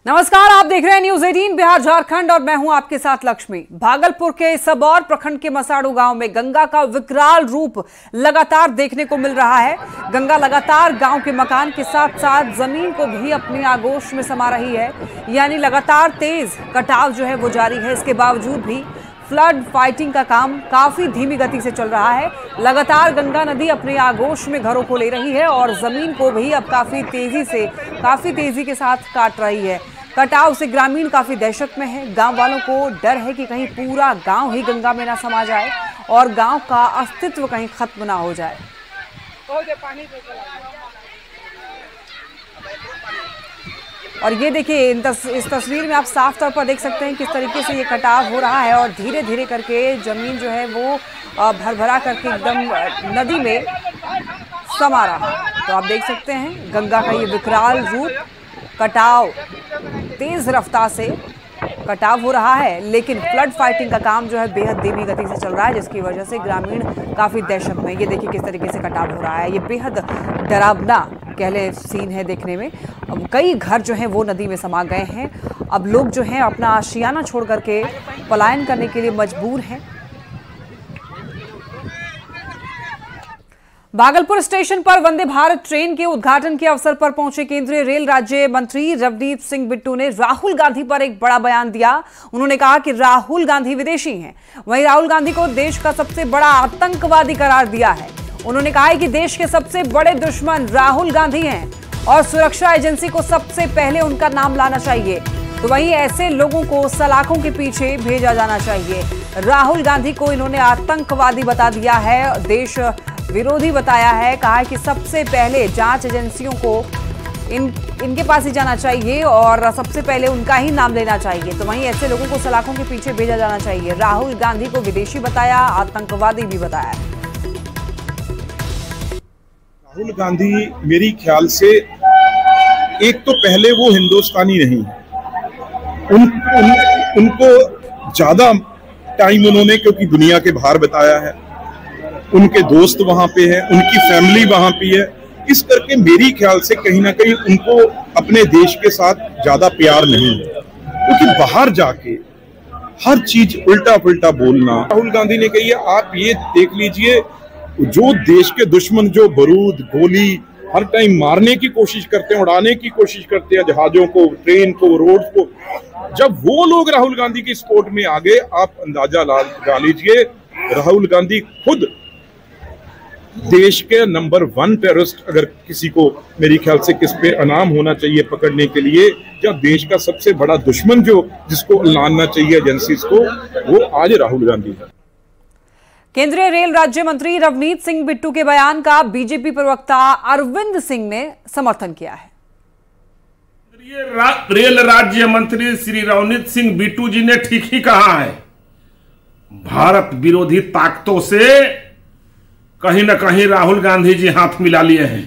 नमस्कार, आप देख रहे हैं न्यूज 18 बिहार झारखंड और मैं हूं आपके साथ लक्ष्मी। भागलपुर के सबौर प्रखंड के मसाड़ू गांव में गंगा का विकराल रूप लगातार देखने को मिल रहा है। गंगा लगातार गांव के मकान के साथ साथ जमीन को भी अपनी आगोश में समा रही है, यानी लगातार तेज कटाव जो है वो जारी है। इसके बावजूद भी फ्लड फाइटिंग का काम काफी धीमी गति से चल रहा है। लगातार गंगा नदी अपने आगोश में घरों को ले रही है और जमीन को भी अब काफी तेजी के साथ काट रही है। कटाव से ग्रामीण काफी दहशत में है। गांव वालों को डर है कि कहीं पूरा गांव ही गंगा में ना समा जाए और गांव का अस्तित्व कहीं खत्म ना हो जाए। और ये देखिए, इस तस्वीर में आप साफ तौर पर देख सकते हैं किस तरीके से ये कटाव हो रहा है और धीरे धीरे करके जमीन जो है वो भरभरा करके एकदम नदी में समा रहा है। तो आप देख सकते हैं गंगा का ये विकराल रूप, कटाव तेज रफ्तार से कटाव हो रहा है, लेकिन फ्लड फाइटिंग का काम जो है बेहद धीमी गति से चल रहा है, जिसकी वजह से ग्रामीण काफी दहशत में। ये देखिए किस तरीके से कटाव हो रहा है। ये बेहद डरावना कहले सीन है देखने में। अब कई घर जो हैं वो नदी में समा गए हैं। अब लोग जो हैं अपना आशियाना छोड़ करके पलायन करने के लिए मजबूर हैं। भागलपुर स्टेशन पर वंदे भारत ट्रेन के उद्घाटन के अवसर पर पहुंचे केंद्रीय रेल राज्य मंत्री रवनीत सिंह बिट्टू ने राहुल गांधी पर एक बड़ा बयान दिया। उन्होंने कहा कि राहुल गांधी विदेशी हैं, वहीं राहुल गांधी को देश का सबसे बड़ा आतंकवादी करार दिया है। उन्होंने कहा है कि देश के सबसे बड़े दुश्मन राहुल गांधी हैं और सुरक्षा एजेंसी को सबसे पहले उनका नाम लाना चाहिए। तो वहीं ऐसे लोगों को सलाखों के पीछे भेजा जाना चाहिए। राहुल गांधी को इन्होंने आतंकवादी बता दिया है, देश विरोधी बताया है। कहा है कि सबसे पहले जांच एजेंसियों को इनके पास ही जाना चाहिए और सबसे पहले उनका ही नाम लेना चाहिए। तो वहीं ऐसे लोगों को सलाखों के पीछे भेजा जाना चाहिए। राहुल गांधी को विदेशी बताया, आतंकवादी भी बताया। राहुल गांधी मेरी ख्याल से एक तो पहले वो हिंदुस्तानी नहीं, उनको ज्यादा टाइम उन्होंने क्योंकि दुनिया के बाहर बताया है, उनके दोस्त वहां पे हैं, उनकी फैमिली वहां पे है, इस करके मेरी ख्याल से कहीं ना कहीं उनको अपने देश के साथ ज्यादा प्यार नहीं है। क्योंकि बाहर जाके हर चीज उल्टा पुल्टा बोलना। राहुल गांधी ने कही है, आप ये देख लीजिए, जो देश के दुश्मन जो बारूद गोली हर टाइम मारने की कोशिश करते हैं, उड़ाने की कोशिश करते हैं जहाजों को, ट्रेन को, रोड को, जब वो लोग राहुल गांधी की सपोर्ट में आ गए, आप अंदाजा लगा लीजिए राहुल गांधी खुद देश के नंबर 1 टेररिस्ट, अगर किसी को मेरी ख्याल से किस पे इनाम होना चाहिए पकड़ने के लिए, या देश का सबसे बड़ा दुश्मन जो जिसको लाना चाहिए एजेंसीज को, वो आज राहुल गांधी है। केंद्रीय रेल राज्य मंत्री रवनीत सिंह बिट्टू के बयान का बीजेपी प्रवक्ता अरविंद सिंह ने समर्थन किया है। केंद्रीय रेल राज्य मंत्री श्री रवनीत सिंह बिट्टू जी ने ठीक ही कहा है। भारत विरोधी ताकतों से कहीं न कहीं राहुल गांधी जी हाथ मिला लिए हैं।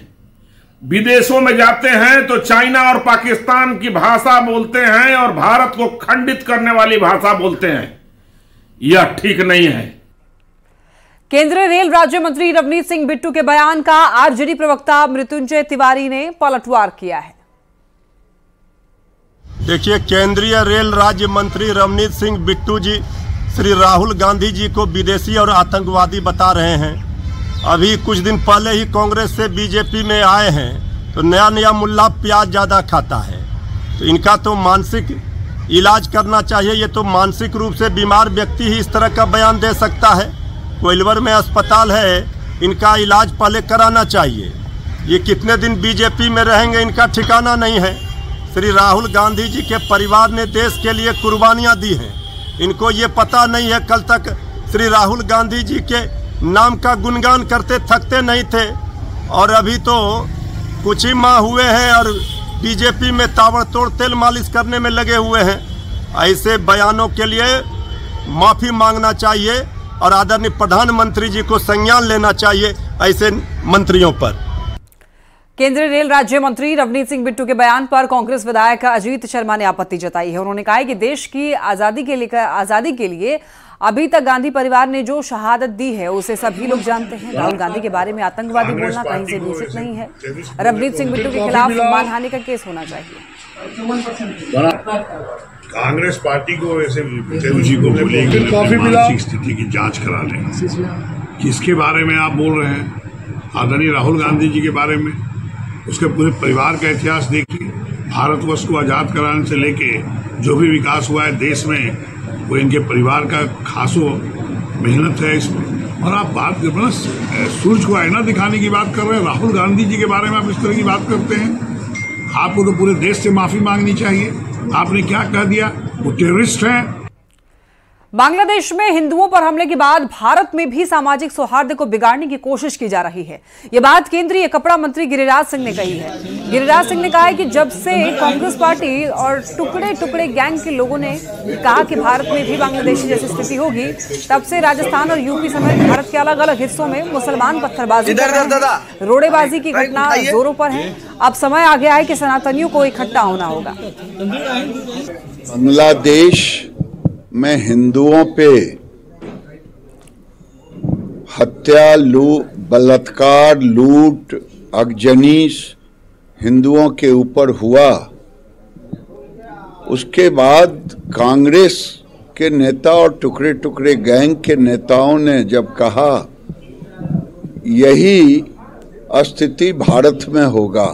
विदेशों में जाते हैं तो चाइना और पाकिस्तान की भाषा बोलते हैं और भारत को खंडित करने वाली भाषा बोलते हैं। यह ठीक नहीं है। केंद्रीय रेल राज्य मंत्री रवनीत सिंह बिट्टू के बयान का आरजेडी प्रवक्ता मृत्युंजय तिवारी ने पलटवार किया है। देखिए, केंद्रीय रेल राज्य मंत्री रवनीत सिंह बिट्टू जी श्री राहुल गांधी जी को विदेशी और आतंकवादी बता रहे हैं। अभी कुछ दिन पहले ही कांग्रेस से बीजेपी में आए हैं, तो नया नया मुल्ला प्याज ज़्यादा खाता है, तो इनका तो मानसिक इलाज करना चाहिए। ये तो मानसिक रूप से बीमार व्यक्ति ही इस तरह का बयान दे सकता है। कोइलवर में अस्पताल है, इनका इलाज पहले कराना चाहिए। ये कितने दिन बीजेपी में रहेंगे इनका ठिकाना नहीं है। श्री राहुल गांधी जी के परिवार ने देश के लिए कुर्बानियाँ दी हैं। इनको ये पता नहीं है, कल तक श्री राहुल गांधी जी के नाम का गुणगान करते थकते नहीं थे और अभी तो कुछ ही माह हुए हैं और बीजेपी में ताबड़तोड़ तेल मालिश करने में लगे हुए हैं। ऐसे बयानों के लिए माफ़ी मांगना चाहिए और आदरणीय प्रधानमंत्री जी को संज्ञान लेना चाहिए ऐसे मंत्रियों पर। केंद्रीय रेल राज्य मंत्री रवनीत सिंह बिट्टू के बयान पर कांग्रेस विधायक अजीत शर्मा ने आपत्ति जताई है। उन्होंने कहा है कि देश की आजादी के लिए अभी तक गांधी परिवार ने जो शहादत दी है उसे सभी लोग जानते हैं। राहुल गांधी के बारे में आतंकवादी बोलना कहीं से दूषित नहीं है। रवनीत सिंह बिट्टू के खिलाफ मानहानि का केस होना चाहिए। कांग्रेस पार्टी को वैसे विटेरु जी को बोलेंगे मानसिक स्थिति की जांच करा लें। किसके बारे में आप बोल रहे हैं? आदरणीय राहुल गांधी जी के बारे में। उसके पूरे परिवार का इतिहास देखिए। भारतवर्ष को आज़ाद कराने से लेके जो भी विकास हुआ है देश में, वो इनके परिवार का खासो मेहनत है इसमें। और आप बात कर रहे हैं सूरज को आईना दिखाने की बात कर रहे हैं। राहुल गांधी जी के बारे में आप इस तरह की बात करते हैं। आपको तो पूरे देश से माफी मांगनी चाहिए। आपने क्या कह दिया? वो टेररिस्ट हैं। बांग्लादेश में हिंदुओं पर हमले के बाद भारत में भी सामाजिक सौहार्द को बिगाड़ने की कोशिश की जा रही है। ये बात केंद्रीय कपड़ा मंत्री गिरिराज सिंह ने कही है। गिरिराज सिंह ने कहा है कि जब से कांग्रेस पार्टी और टुकड़े टुकड़े गैंग के लोगों ने कहा कि भारत में भी बांग्लादेशी जैसी स्थिति होगी, तब से राजस्थान और यूपी समेत भारत के अलग अलग हिस्सों में मुसलमान पत्थरबाजी कर रहे हैं। रोड़ेबाजी की घटना जोरों पर है। अब समय आ गया है कि सनातनियों को इकट्ठा होना होगा। बांग्लादेश में हिंदुओं पे हत्या, बलात्कार, लूट, आगजनी हिंदुओं के ऊपर हुआ, उसके बाद कांग्रेस के नेता और टुकड़े टुकड़े गैंग के नेताओं ने जब कहा यही स्थिति भारत में होगा,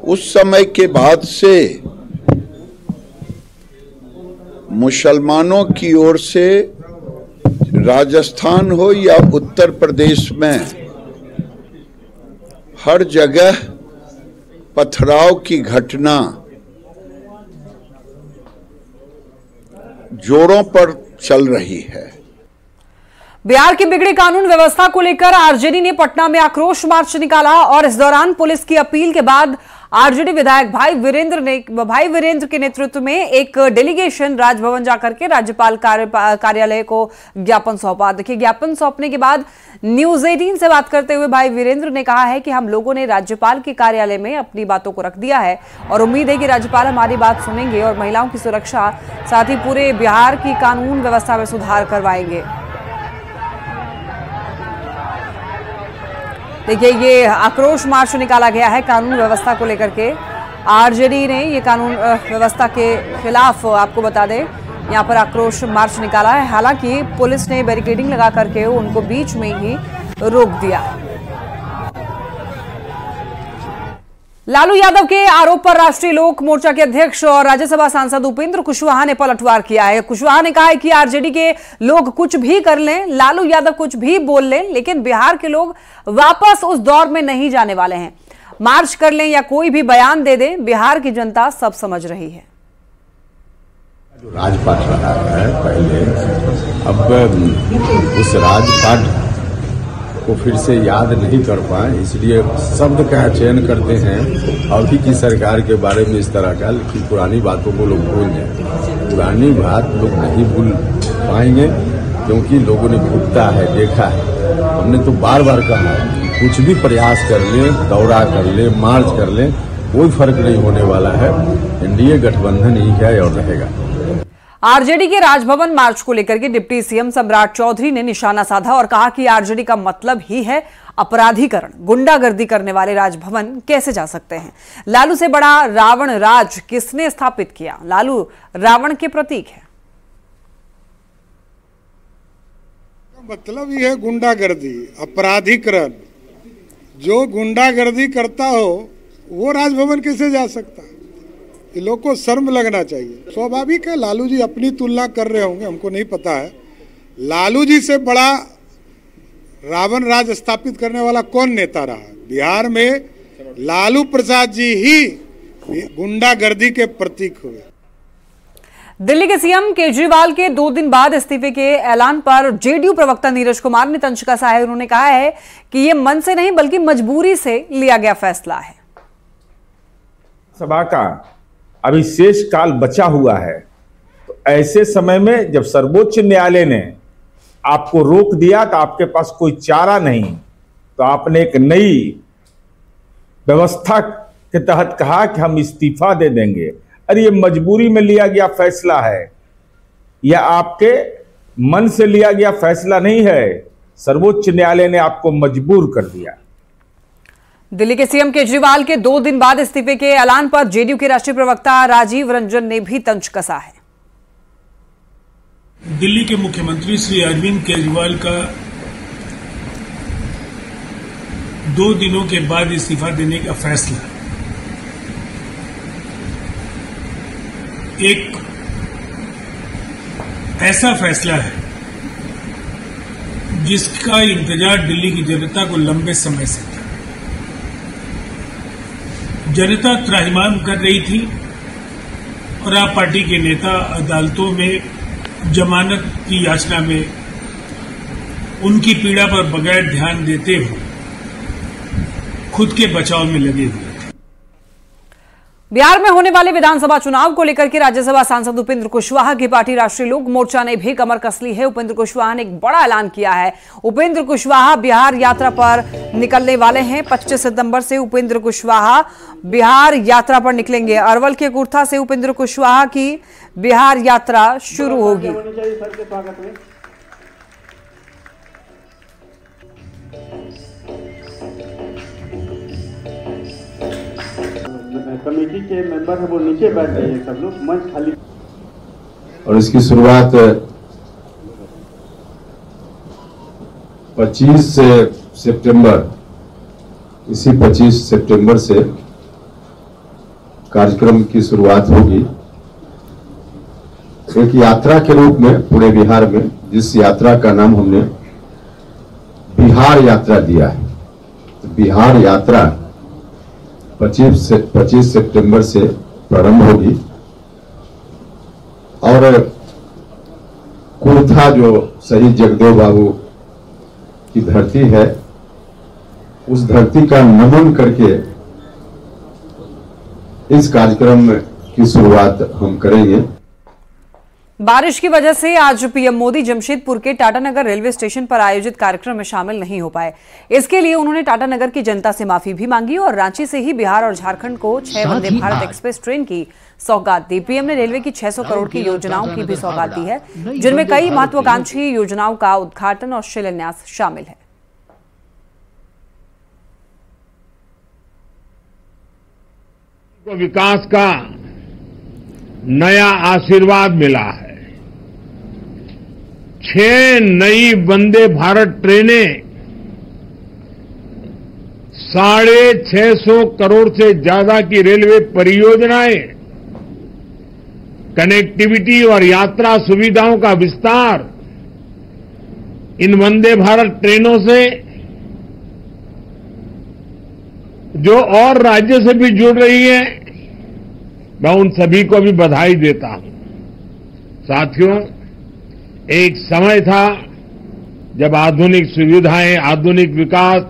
उस समय के बाद से मुसलमानों की ओर से राजस्थान हो या उत्तर प्रदेश में हर जगह पथराव की घटना जोरों पर चल रही है। बिहार की बिगड़ी कानून व्यवस्था को लेकर आरजेडी ने पटना में आक्रोश मार्च निकाला और इस दौरान पुलिस की अपील के बाद आरजेडी विधायक भाई वीरेंद्र के नेतृत्व में एक डेलीगेशन राजभवन जाकर के राज्यपाल कार्यालय को ज्ञापन सौंपा। देखिए, ज्ञापन सौंपने के बाद न्यूज 18 से बात करते हुए भाई वीरेंद्र ने कहा है कि हम लोगों ने राज्यपाल के कार्यालय में अपनी बातों को रख दिया है और उम्मीद है कि राज्यपाल हमारी बात सुनेंगे और महिलाओं की सुरक्षा साथ ही पूरे बिहार की कानून व्यवस्था में सुधार करवाएंगे। देखिए, ये आक्रोश मार्च निकाला गया है कानून व्यवस्था को लेकर के। आरजेडी ने ये कानून व्यवस्था के खिलाफ, आपको बता दें, यहाँ पर आक्रोश मार्च निकाला है। हालांकि पुलिस ने बैरिकेडिंग लगा करके उनको बीच में ही रोक दिया। लालू यादव के आरोप पर राष्ट्रीय लोक मोर्चा के अध्यक्ष और राज्यसभा सांसद उपेंद्र कुशवाहा ने पलटवार किया है। कुशवाहा ने कहा है कि आरजेडी के लोग कुछ भी कर लें, लालू यादव कुछ भी बोल लें, लेकिन बिहार के लोग वापस उस दौर में नहीं जाने वाले हैं। मार्च कर लें या कोई भी बयान दे दें, बिहार की जनता सब समझ रही है। जो राजपाट रहा है पहले, अब उस राजपाट को फिर से याद नहीं कर पाए, इसलिए शब्द का चयन करते हैं अभी की सरकार के बारे में इस तरह का, लेकिन पुरानी बातों को लोग भूल जाए। पुरानी बात लोग नहीं भूल पाएंगे क्योंकि लोगों ने भुगता है, देखा है। हमने तो बार बार कहा कुछ भी प्रयास कर ले, दौरा कर ले, मार्च कर ले, कोई फर्क नहीं होने वाला है। एनडीए गठबंधन ही है और रहेगा। आरजेडी के राजभवन मार्च को लेकर के डिप्टी सीएम सम्राट चौधरी ने निशाना साधा और कहा कि आरजेडी का मतलब ही है अपराधीकरण। गुंडागर्दी करने वाले राजभवन कैसे जा सकते हैं? लालू से बड़ा रावण राज किसने स्थापित किया? लालू रावण के प्रतीक है। मतलब ये है गुंडागर्दी, अपराधीकरण। जो गुंडागर्दी करता हो वो राजभवन कैसे जा सकता है? ये लोग को शर्म लगना चाहिए। स्वाभाविक है, लालू जी अपनी तुलना कर रहे होंगे, हमको नहीं पता है। लालू जी से बड़ा रावण राज स्थापित करने वाला कौन नेता रहा? बिहार में लालू प्रसाद जी ही गुंडागर्दी के प्रतीक हुए। दिल्ली के सीएम केजरीवाल के 2 दिन बाद इस्तीफे के ऐलान पर जेडीयू प्रवक्ता नीरज कुमार ने तंज कसा है। उन्होंने कहा है कि यह मन से नहीं बल्कि मजबूरी से लिया गया फैसला है। सभा का अभी शेष काल बचा हुआ है, तो ऐसे समय में जब सर्वोच्च न्यायालय ने आपको रोक दिया तो आपके पास कोई चारा नहीं, तो आपने एक नई व्यवस्था के तहत कहा कि हम इस्तीफा दे देंगे। अरे ये मजबूरी में लिया गया फैसला है या आपके मन से लिया गया फैसला नहीं है। सर्वोच्च न्यायालय ने आपको मजबूर कर दिया। दिल्ली के सीएम केजरीवाल के 2 दिन बाद इस्तीफे के ऐलान पर जेडीयू के राष्ट्रीय प्रवक्ता राजीव रंजन ने भी तंज कसा है। दिल्ली के मुख्यमंत्री श्री अरविंद केजरीवाल का 2 दिनों के बाद इस्तीफा देने का फैसला एक ऐसा फैसला है जिसका इंतजार दिल्ली की जनता को लंबे समय से था। जनता त्राहिमाम कर रही थी और आप पार्टी के नेता अदालतों में जमानत की याचना में उनकी पीड़ा पर बगैर ध्यान देते हुए खुद के बचाव में लगे हुए थे। बिहार में होने वाले विधानसभा चुनाव को लेकर के राज्यसभा सांसद उपेंद्र कुशवाहा की पार्टी राष्ट्रीय लोक मोर्चा ने भी कमर कस ली है। उपेंद्र कुशवाहा ने एक बड़ा ऐलान किया है। उपेंद्र कुशवाहा बिहार यात्रा पर निकलने वाले हैं। 25 सितंबर से उपेंद्र कुशवाहा बिहार यात्रा पर निकलेंगे। अरवल के कुर्था से उपेंद्र कुशवाहा की बिहार यात्रा शुरू होगी। कमेटी के मेंबर है वो नीचे बैठ गए हैं, सब लोग मंच खाली। और इसकी शुरुआत 25 सितंबर, इसी 25 सितंबर से कार्यक्रम की शुरुआत होगी। एक यात्रा के रूप में पूरे बिहार में, जिस यात्रा का नाम हमने बिहार यात्रा दिया है। तो बिहार यात्रा 25 सितंबर से प्रारंभ होगी और कुर्था जो शहीद जगदेव बाबू की धरती है, उस धरती का नमन करके इस कार्यक्रम की शुरुआत हम करेंगे। बारिश की वजह से आज पीएम मोदी जमशेदपुर के टाटानगर रेलवे स्टेशन पर आयोजित कार्यक्रम में शामिल नहीं हो पाए। इसके लिए उन्होंने टाटानगर की जनता से माफी भी मांगी और रांची से ही बिहार और झारखंड को 6 वंदे भारत एक्सप्रेस ट्रेन की सौगात दी। पीएम ने रेलवे की 600 करोड़ की योजनाओं की भी सौगात दी है, जिनमें कई महत्वाकांक्षी योजनाओं का उद्घाटन और शिलान्यास शामिल है। विकास का नया आशीर्वाद मिला है। 6 नई वंदे भारत ट्रेनें 650 करोड़ से ज्यादा की रेलवे परियोजनाएं, कनेक्टिविटी और यात्रा सुविधाओं का विस्तार इन वंदे भारत ट्रेनों से जो और राज्य से भी जुड़ रही है, मैं उन सभी को भी बधाई देता हूं। साथियों, एक समय था जब आधुनिक सुविधाएं, आधुनिक विकास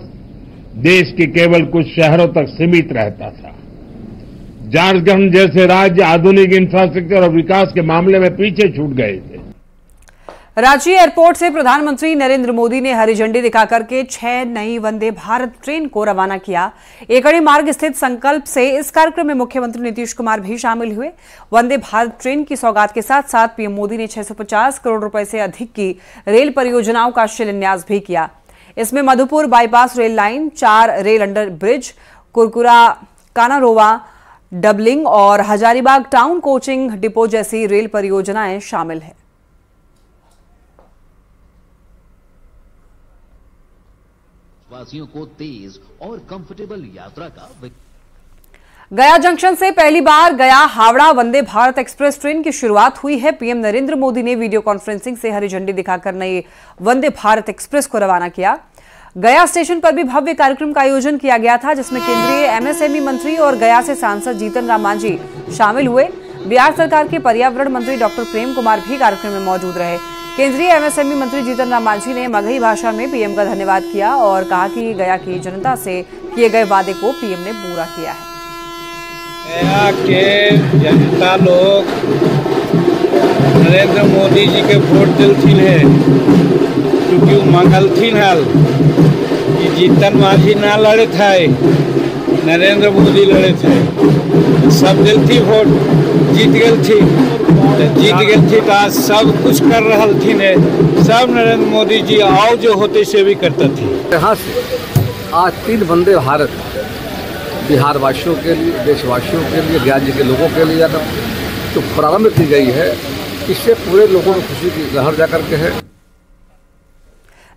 देश के केवल कुछ शहरों तक सीमित रहता था। झारखंड जैसे राज्य आधुनिक इंफ्रास्ट्रक्चर और विकास के मामले में पीछे छूट गए थे। रांची एयरपोर्ट से प्रधानमंत्री नरेंद्र मोदी ने हरी झंडी दिखाकर के 6 नई वंदे भारत ट्रेन को रवाना किया। एकड़ी मार्ग स्थित संकल्प से इस कार्यक्रम में मुख्यमंत्री नीतीश कुमार भी शामिल हुए। वंदे भारत ट्रेन की सौगात के साथ साथ पीएम मोदी ने 650 करोड़ रुपए से अधिक की रेल परियोजनाओं का शिलान्यास भी किया। इसमें Madhupur bypass rail line, 4 rail under bridge, कुरकुरा कानारोवा डबलिंग और हजारीबाग टाउन कोचिंग डिपो जैसी रेल परियोजनाएं शामिल है। वासियों को तेज और कंफर्टेबल यात्रा का। गया जंक्शन से पहली बार गया हावड़ा वंदे भारत एक्सप्रेस ट्रेन की शुरुआत हुई है। पीएम नरेंद्र मोदी ने वीडियो कॉन्फ्रेंसिंग से हरी झंडी दिखाकर नई वंदे भारत एक्सप्रेस को रवाना किया। गया स्टेशन पर भी भव्य कार्यक्रम का आयोजन किया गया था, जिसमें केंद्रीय एमएसएमई मंत्री और गया से सांसद जीतन राम मांझी शामिल हुए। बिहार सरकार के पर्यावरण मंत्री डॉक्टर प्रेम कुमार भी कार्यक्रम में मौजूद रहे। केंद्रीय एमएसएमई मंत्री जीतन राम मांझी ने मगही भाषा में पीएम का धन्यवाद किया और कहा कि गया की जनता से किए गए वादे को पीएम ने पूरा किया है। गया के जनता लोग नरेंद्र मोदी जी के वोट दिलथिन है, क्योंकि वो मंगलथिन हल कि जीतन मांझी ना लड़े थे, नरेंद्र मोदी लड़े थे, सब दिलथी वोट जीत गए थी तो आज सब कुछ कर रहा थी ने, सब नरेंद्र मोदी जी आओ जो होते से भी करता थी। यहाँ से आज 3 वंदे भारत बिहार वासियों के लिए, देशवासियों के लिए, राज्य के लोगों के लिए अगर जो प्रारंभ की गई है, इससे पूरे लोगों को खुशी की लहर जाकर के है।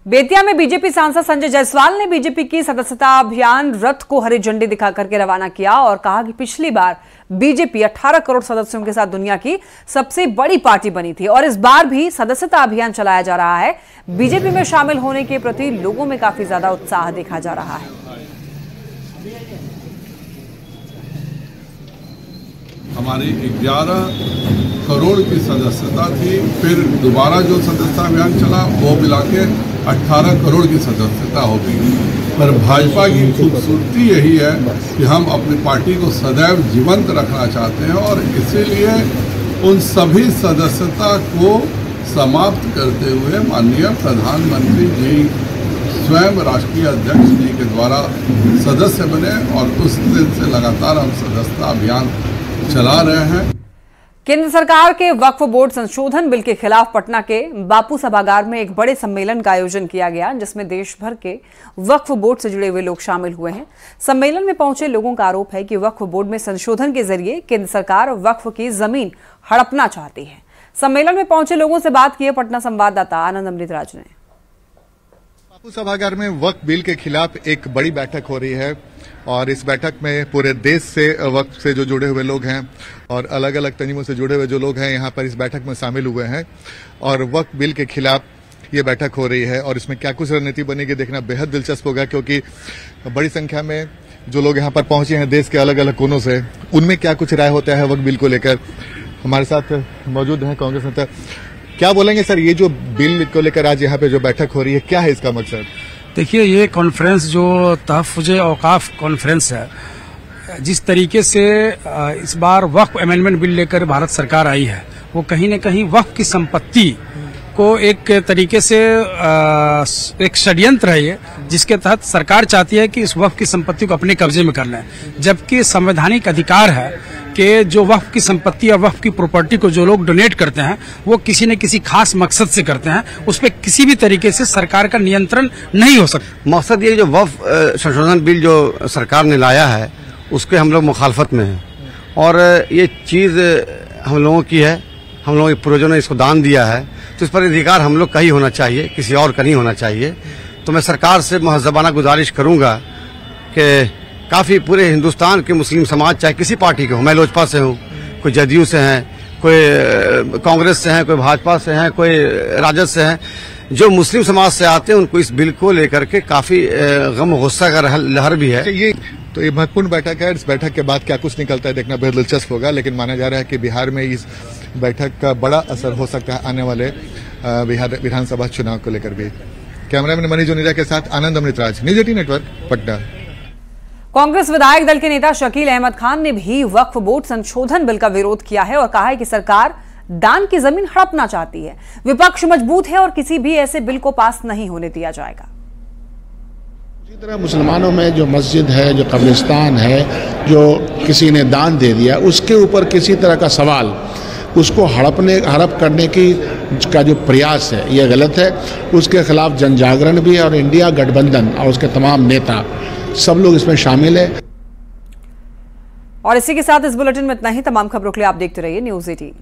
बेतिया में बीजेपी सांसद संजय जायसवाल ने बीजेपी की सदस्यता अभियान रथ को हरी झंडी दिखाकर के रवाना किया और कहा कि पिछली बार बीजेपी 18 करोड़ सदस्यों के साथ दुनिया की सबसे बड़ी पार्टी बनी थी और इस बार भी सदस्यता अभियान चलाया जा रहा है। बीजेपी में शामिल होने के प्रति लोगों में काफी ज्यादा उत्साह देखा जा रहा है। हमारी 11 करोड़ की सदस्यता थी, फिर दोबारा जो सदस्यता अभियान चला वो मिला के 18 करोड़ की सदस्यता हो गई। पर भाजपा की खूबसूरती यही है कि हम अपनी पार्टी को सदैव जीवंत रखना चाहते हैं और इसीलिए उन सभी सदस्यता को समाप्त करते हुए माननीय प्रधानमंत्री जी स्वयं राष्ट्रीय अध्यक्ष जी के द्वारा सदस्य बने और उस दिन से लगातार हम सदस्यता अभियान चला रहे हैं। केंद्र सरकार के वक्फ बोर्ड संशोधन बिल के खिलाफ पटना के बापू सभागार में एक बड़े सम्मेलन का आयोजन किया गया, जिसमें देश भर के वक्फ बोर्ड से जुड़े हुए लोग शामिल हुए हैं। सम्मेलन में पहुंचे लोगों का आरोप है कि वक्फ बोर्ड में संशोधन के जरिए केंद्र सरकार वक्फ की जमीन हड़पना चाहती है। सम्मेलन में पहुंचे लोगों से बात की पटना संवाददाता आनंद अमृतराज ने। बापू सभागार में वक्फ बिल के खिलाफ एक बड़ी बैठक हो रही है और इस बैठक में पूरे देश से वक्फ से जो जुड़े हुए लोग हैं और अलग अलग तंजीमों से जुड़े हुए जो लोग हैं यहाँ पर इस बैठक में शामिल हुए हैं और वक्फ बिल के खिलाफ ये बैठक हो रही है और इसमें क्या कुछ रणनीति बनेगी देखना बेहद दिलचस्प होगा, क्योंकि बड़ी संख्या में जो लोग यहाँ पर पहुंचे हैं देश के अलग अलग कोनों से, उनमें क्या कुछ राय होता है वक्फ बिल को लेकर। हमारे साथ मौजूद हैं कांग्रेस नेता। क्या बोलेंगे सर, ये जो बिल को लेकर आज यहाँ पे जो बैठक हो रही है, क्या है इसका मकसद? देखिए, ये कॉन्फ्रेंस जो तहफ़्फ़ुज़ औक़ाफ़ कॉन्फ्रेंस है, जिस तरीके से इस बार वक्फ अमेंडमेंट बिल लेकर भारत सरकार आई है, वो कहीं न कहीं वक्फ की संपत्ति को एक तरीके से एक षड्यंत्र है ये, जिसके तहत सरकार चाहती है कि इस वक्फ की संपत्ति को अपने कब्जे में कर लें, जबकि संवैधानिक अधिकार है कि जो वक्फ की संपत्ति और वक्फ की प्रॉपर्टी को जो लोग डोनेट करते हैं वो किसी न किसी खास मकसद से करते हैं, उस पर किसी भी तरीके से सरकार का नियंत्रण नहीं हो सकता। मकसद ये जो वक्फ संशोधन बिल जो सरकार ने लाया है उसके हम लोग मुखालफत में हैं और ये चीज़ हम लोगों की है, हम लोगों के पूर्वजों ने इसको दान दिया है, तो इस पर अधिकार हम लोग का ही होना चाहिए, किसी और का नहीं होना चाहिए। तो मैं सरकार से महज़बाना गुजारिश करूँगा कि काफ़ी पूरे हिंदुस्तान के मुस्लिम समाज, चाहे किसी पार्टी के हो, मैं लोजपा से हूँ, कोई जदयू से हैं, कोई कांग्रेस से हैं, कोई भाजपा से हैं, कोई राजद से हैं, जो मुस्लिम समाज से आते हैं उनको इस बिल को लेकर के काफ़ी गम गुस्सा का लहर भी है। ये महत्वपूर्ण बैठक है, इस बैठक के बाद क्या कुछ निकलता है देखना बेहद दिलचस्प होगा, लेकिन माना जा रहा है कि बिहार में इस बैठक का बड़ा असर हो सकता है आने वाले बिहार विधानसभा चुनाव को लेकर भी। कैमरामैन मनीष जोनीरा के साथ आनंद अमृतराज, न्यूज़ 18 नेटवर्क, पटना। कांग्रेस विधायक दल के नेता शकील अहमद खान ने भी वक्फ बोर्ड संशोधन बिल का विरोध किया है और कहा है कि सरकार दान की जमीन हड़पना चाहती है। विपक्ष मजबूत है और किसी भी ऐसे बिल को पास नहीं होने दिया जाएगा। इसी तरह मुसलमानों में जो मस्जिद है, जो कब्रिस्तान है, जो किसी ने दान दे दिया, उसके ऊपर किसी तरह का सवाल, उसको हड़प करने का जो प्रयास है ये गलत है। उसके खिलाफ जन जागरण भी है और इंडिया गठबंधन और उसके तमाम नेता सब लोग इसमें शामिल है। और इसी के साथ इस बुलेटिन में इतना ही। तमाम खबरों के लिए आप देखते रहिए न्यूज़ 18।